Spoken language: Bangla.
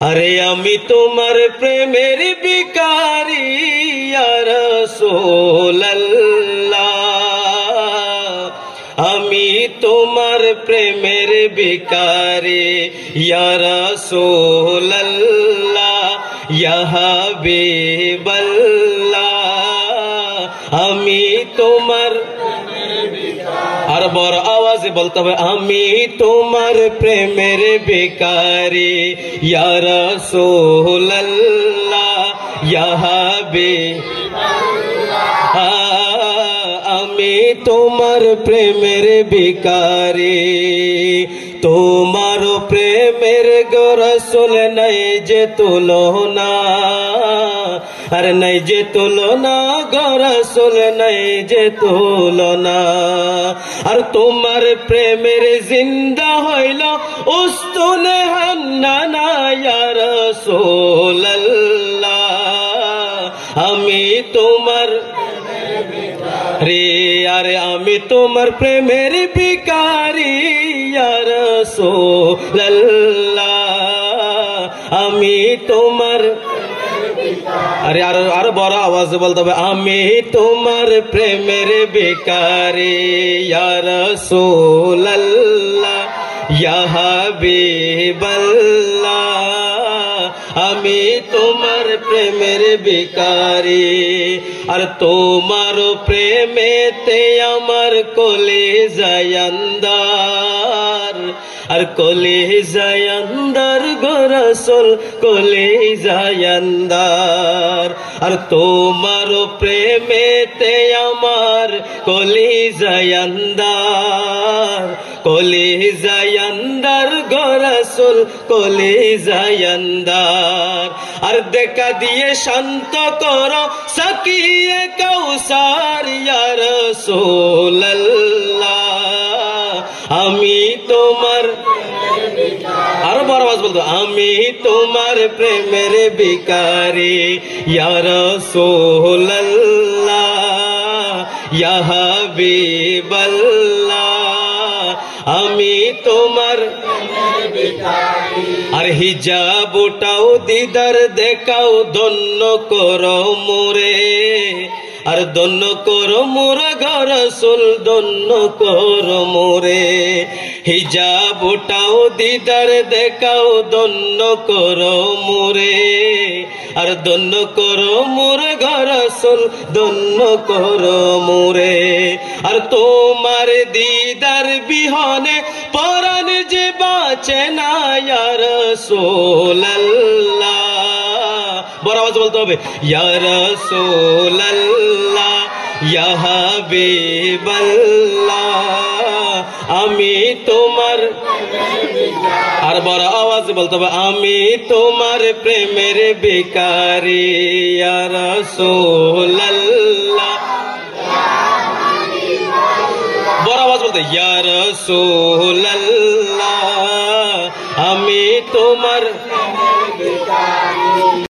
আরে আমি তোমার প্রেমের ভিখারি ইয়া রাসূলুল্লাহ, আমি তোমার প্রেমের ভিখারি ইয়া রাসূলুল্লাহ, ইয়া হাবিবাল্লাহ, আমি তোমার আর বড় আওয়াজে বলতে হবে, আমি তোমার প্রেমের ভিখারি ইয়া রাসূলুল্লাহ, ইয়া হাবিবাল্লাহ, আমি তোমার প্রেমের ভিখারি। তোমার প্রেমের গো রাসূল নাই যে তুলনা, আর নাই যে তুলনা গো রাসূল নাই যে তুলনা। আর তোমার প্রেমের জিন্দা হইল উস্তুনে হান্নানা ইয়া রাসূলুল্লাহ, আমি তোমার রে আরে আমি তোমার প্রেমের ভিখারি ইয়া রাসূলুল্লাহ, আমি তোমার আরে আরো বড় আওয়াজে বলতে হবে, আমি তোমার প্রেমের ভিখারি ইয়া রাসূলুল্লাহ, ইয়া হাবিবাল্লাহ, আমি তোমার প্রেমের ভিখারি। আর তোমার প্রেমেতে আমার কলিজায় আন্দার, আর কলিজায় আন্দার গো রাসূল কলিজায় আন্দার। আর তোমার প্রেমেতে আমার কলিজায় আন্দার, কলিজায় আন্দার গো রাসূল কলিজায় আন্দার। আর দেখা দিয়ে শান্ত করো সাকিয়ে কাউসার ইয়া রাসূলুল্লাহ, আমি তোমার আরো বড় আওয়াজ বলতো, আমি তোমার প্রেমের ভিখারি ইয়া রাসূলুল্লাহ, ইয়া হাবিবাল্লাহ, আমি তোমার আর হিজাব উঠাও দিদার দেখাও ধন্য করো মোরে, আর ধন্য করো মোরা গো রাসূল ধন্য করো মোরে। হিজাব উঠাও দিদার দেখাও ধন্য করো মোরে, আর ধন্য করো মোরা গো রাসূল ধন্য করো মোরে। আর তোমার দিদার বিহনে পরাণ যে বাঁচে না ইয়া রাসূলুল্লাহ, বড় আওয়াজ বলতে হবে, ইয়া রাসূলুল্লাহ, ইয়া হাবিবাল্লাহ, আমি তোমার আর বড় আওয়াজ বলতে হবে, আমি তোমার প্রেমের ভিখারি ইয়া রাসূলুল্লাহ, বড় আওয়াজ বলতে ইয়া রাসূলুল্লাহ, আমি তোমার